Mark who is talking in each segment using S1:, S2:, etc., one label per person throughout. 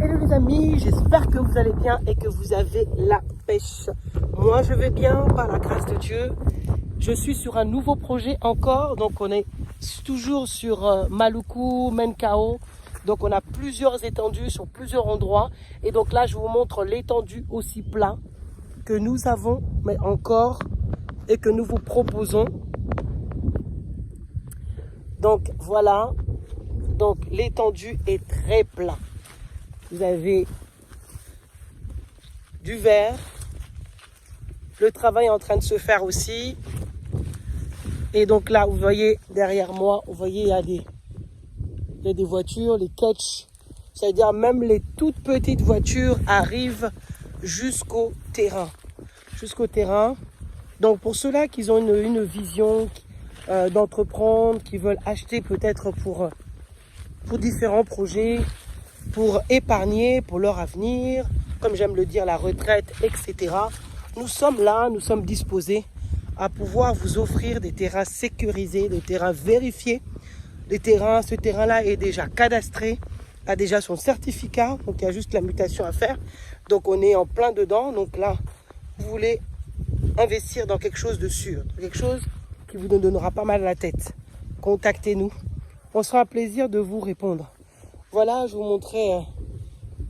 S1: Hello les amis, j'espère que vous allez bien et que vous avez la pêche. Moi je vais bien par la grâce de Dieu. Je suis sur un nouveau projet encore, donc on est toujours sur Maluku, Menkao. Donc on a plusieurs étendues sur plusieurs endroits. Et donc là je vous montre l'étendue aussi plat que nous avons, mais encore, et que nous vous proposons. Donc voilà, donc l'étendue est très plat. Vous avez du vert, le travail est en train de se faire aussi. Et donc là, vous voyez derrière moi, vous voyez, il y a des voitures, les catch. C'est-à-dire même les toutes petites voitures arrivent jusqu'au terrain. Jusqu'au terrain. Donc pour ceux-là qui ont une vision d'entreprendre, qui veulent acheter peut-être pour différents projets, pour épargner pour leur avenir, comme j'aime le dire, la retraite, etc. Nous sommes là, nous sommes disposés à pouvoir vous offrir des terrains sécurisés, des terrains vérifiés. Ce terrain-là est déjà cadastré, a déjà son certificat, donc il y a juste la mutation à faire. Donc on est en plein dedans, donc là, vous voulez investir dans quelque chose de sûr, quelque chose qui vous donnera pas mal à la tête. Contactez-nous, on sera un plaisir de vous répondre. Voilà, je vous montrais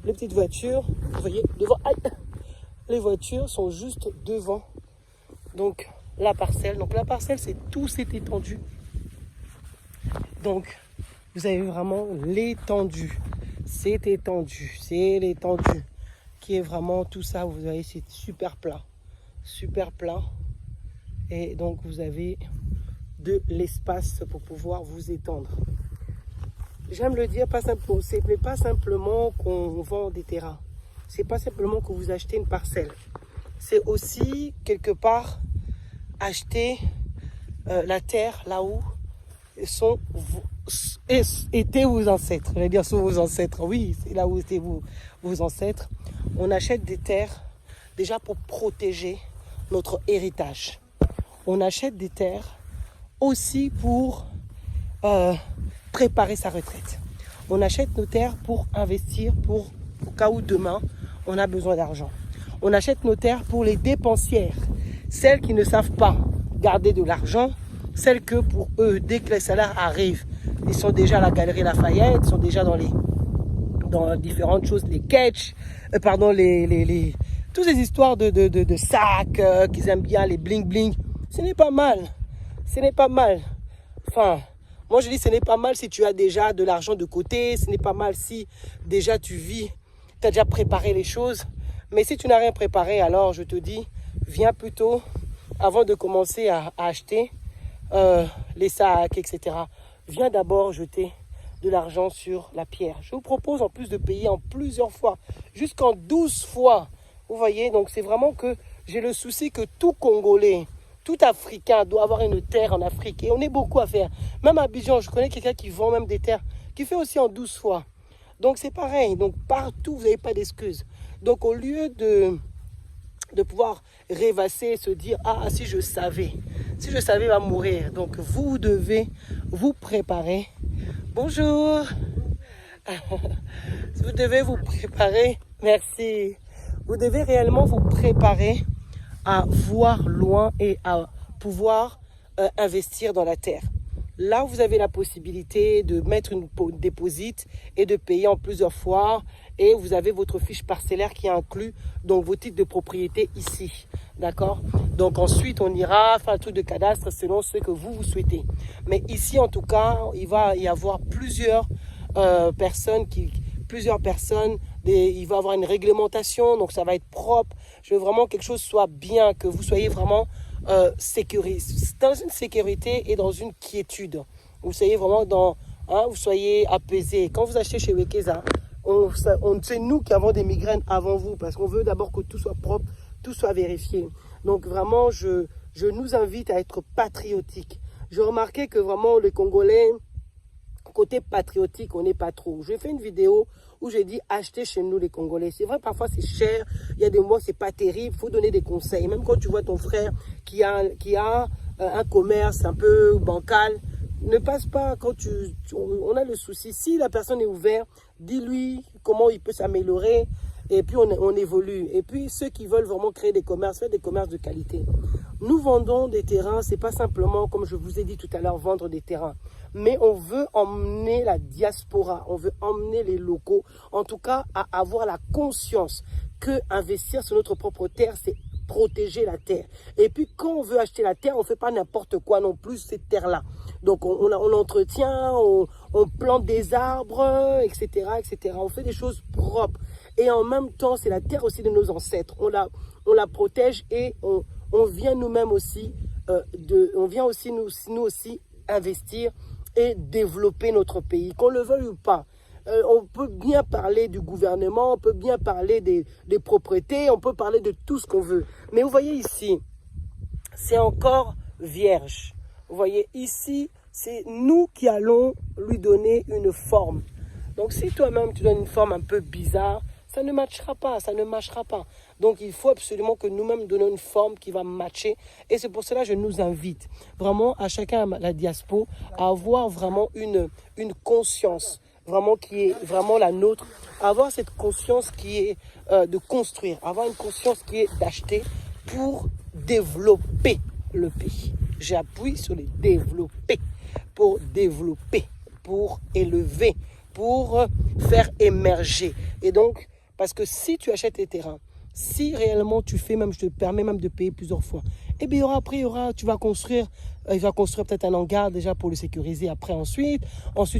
S1: les petites voitures. Vous voyez, devant, aïe, les voitures sont juste devant donc la parcelle. Donc la parcelle, c'est tout cette étendue. Donc vous avez vraiment l'étendue. C'est l'étendue qui est vraiment tout ça. Vous voyez, c'est super plat. Super plat. Et donc vous avez de l'espace pour pouvoir vous étendre. J'aime le dire, ce n'est pas simplement qu'on vend des terrains. C'est pas simplement que vous achetez une parcelle. C'est aussi, quelque part, acheter la terre là où étaient vos ancêtres. Je vais dire sont vos ancêtres. Oui, c'est là où étaient vos ancêtres. On achète des terres déjà pour protéger notre héritage. On achète des terres aussi pour préparer sa retraite. On achète nos terres pour investir, pour au cas où demain on a besoin d'argent. On achète nos terres pour les dépensières, celles qui ne savent pas garder de l'argent, celles que pour eux, dès que les salaires arrivent, ils sont déjà à la Galerie Lafayette, ils sont déjà dans différentes choses, les catch, toutes ces histoires de sacs qu'ils aiment bien, les bling bling. Ce n'est pas mal. Enfin, moi je dis ce n'est pas mal si tu as déjà de l'argent de côté, ce n'est pas mal si déjà tu vis, tu as déjà préparé les choses. Mais si tu n'as rien préparé, alors je te dis, viens plutôt avant de commencer à acheter les sacs, etc. Viens d'abord jeter de l'argent sur la pierre. Je vous propose en plus de payer en plusieurs fois, jusqu'en 12 fois. Vous voyez, donc c'est vraiment que j'ai le souci que tout Congolais, tout Africain doit avoir une terre en Afrique. Et on est beaucoup à faire. Même à Abidjan, je connais quelqu'un qui vend même des terres, qui fait aussi en 12 fois. Donc c'est pareil. Donc partout, vous n'avez pas d'excuses. Donc au lieu de pouvoir rêvasser, se dire, ah, si je savais, il va mourir. Donc vous devez vous préparer. Bonjour. Vous devez vous préparer. Merci. Vous devez réellement vous préparer à voir loin et à pouvoir investir dans la terre. Là, vous avez la possibilité de mettre une déposite et de payer en plusieurs fois. Et vous avez votre fiche parcellaire qui inclut donc vos titres de propriété ici. D'accord? Donc ensuite, on ira faire un truc de cadastre selon ce que vous souhaitez. Mais ici, en tout cas, il va y avoir plusieurs personnes. Il va y avoir une réglementation, donc ça va être propre. Je veux vraiment que quelque chose soit bien, que vous soyez vraiment dans une sécurité et dans une quiétude. Vous soyez vraiment vous soyez apaisé. Quand vous achetez chez Wekeza, c'est nous qui avons des migraines avant vous, parce qu'on veut d'abord que tout soit propre, tout soit vérifié. Donc vraiment, je nous invite à être patriotiques. J'ai remarqué que vraiment les Congolais, côté patriotique, on n'est pas trop. J'ai fait une vidéo où j'ai dit acheter chez nous les Congolais. C'est vrai, parfois c'est cher, il y a des mois c'est pas terrible, il faut donner des conseils. Même quand tu vois ton frère qui a un commerce un peu bancal, ne passe pas quand on a le souci. Si la personne est ouverte, dis-lui comment il peut s'améliorer. Et puis, on évolue. Et puis, ceux qui veulent vraiment créer des commerces, faire des commerces de qualité. Nous vendons des terrains, c'est pas simplement, comme je vous ai dit tout à l'heure, vendre des terrains. Mais on veut emmener la diaspora, on veut emmener les locaux, en tout cas, à avoir la conscience que investir sur notre propre terre, c'est protéger la terre. Et puis, quand on veut acheter la terre, on ne fait pas n'importe quoi non plus, cette terre-là. Donc, on l'entretient, on plante des arbres, etc., etc. On fait des choses propres. Et en même temps, c'est la terre aussi de nos ancêtres. On la protège et on vient nous-mêmes aussi, on vient aussi nous aussi investir et développer notre pays, qu'on le veuille ou pas. On peut bien parler du gouvernement, on peut bien parler des propriétés, on peut parler de tout ce qu'on veut. Mais vous voyez ici, c'est encore vierge. Vous voyez ici, c'est nous qui allons lui donner une forme. Donc si toi-même tu donnes une forme un peu bizarre, ça ne matchera pas, ça ne marchera pas. Donc il faut absolument que nous-mêmes donnions une forme qui va matcher. Et c'est pour cela que je nous invite vraiment à chacun, à la diaspora, à avoir vraiment une conscience vraiment qui est vraiment la nôtre, avoir cette conscience qui est de construire, avoir une conscience qui est d'acheter pour développer le pays. J'appuie sur les développer, pour élever, pour faire émerger. Et donc, parce que si tu achètes les terrains, si réellement tu fais même, je te permets même de payer plusieurs fois, et bien après, tu vas construire, il va construire peut-être un hangar déjà pour le sécuriser après ensuite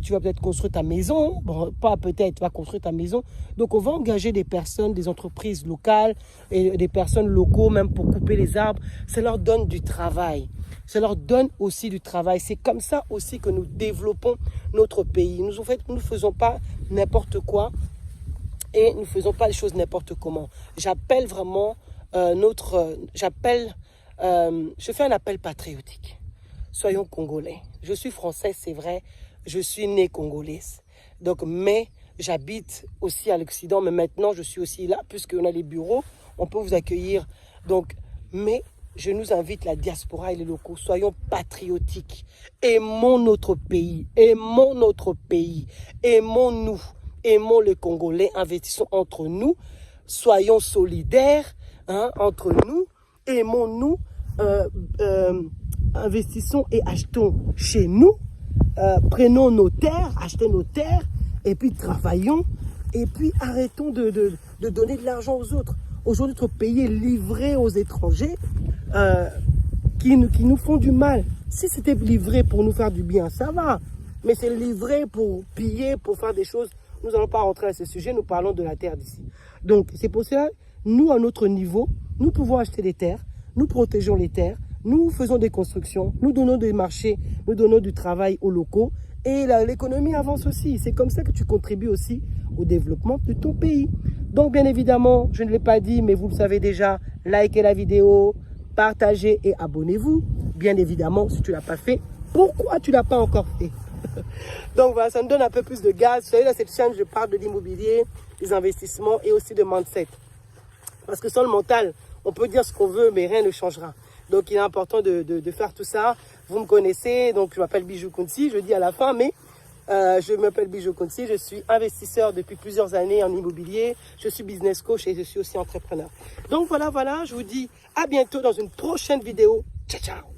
S1: tu vas peut-être construire ta maison, bon, pas peut-être, tu vas construire ta maison. Donc on va engager des personnes, des entreprises locales et des personnes locaux même pour couper les arbres, ça leur donne du travail. Ça leur donne aussi du travail. C'est comme ça aussi que nous développons notre pays. Nous ne faisons pas n'importe quoi et nous ne faisons pas les choses n'importe comment. J'appelle vraiment je fais un appel patriotique. Soyons congolais. Je suis française, c'est vrai. Je suis née congolaise. Donc, mais j'habite aussi à l'Occident. Mais maintenant, je suis aussi là puisqu'on a les bureaux. On peut vous accueillir. Donc, mais je nous invite, la diaspora et les locaux, soyons patriotiques. Aimons notre pays. Aimons notre pays. Aimons-nous. Aimons les Congolais. Investissons entre nous. Soyons solidaires entre nous. Aimons-nous. Investissons et achetons chez nous, prenons nos terres, achetons nos terres, et puis travaillons, et puis arrêtons de donner de l'argent aux autres. Aujourd'hui, notre pays est livré aux étrangers qui nous font du mal. Si c'était livré pour nous faire du bien, ça va, mais c'est livré pour piller, pour faire des choses. Nous n'allons pas rentrer à ce sujet, nous parlons de la terre d'ici. Donc, c'est pour cela, nous, à notre niveau, nous pouvons acheter des terres, nous protégeons les terres, nous faisons des constructions, nous donnons des marchés, nous donnons du travail aux locaux et l'économie avance aussi. C'est comme ça que tu contribues aussi au développement de ton pays. Donc bien évidemment, je ne l'ai pas dit, mais vous le savez déjà, likez la vidéo, partagez et abonnez-vous. Bien évidemment, si tu ne l'as pas fait, pourquoi tu ne l'as pas encore fait? Donc voilà, ça me donne un peu plus de gaz. Vous savez, dans cette chaîne, je parle de l'immobilier, des investissements et aussi de mindset. Parce que sans le mental, on peut dire ce qu'on veut, mais rien ne changera. Donc, il est important de faire tout ça. Vous me connaissez, donc je m'appelle Bijou Kounti, je dis à la fin, mais je m'appelle Bijou Kounti, je suis investisseur depuis plusieurs années en immobilier, je suis business coach et je suis aussi entrepreneur. Donc voilà, je vous dis à bientôt dans une prochaine vidéo. Ciao, ciao!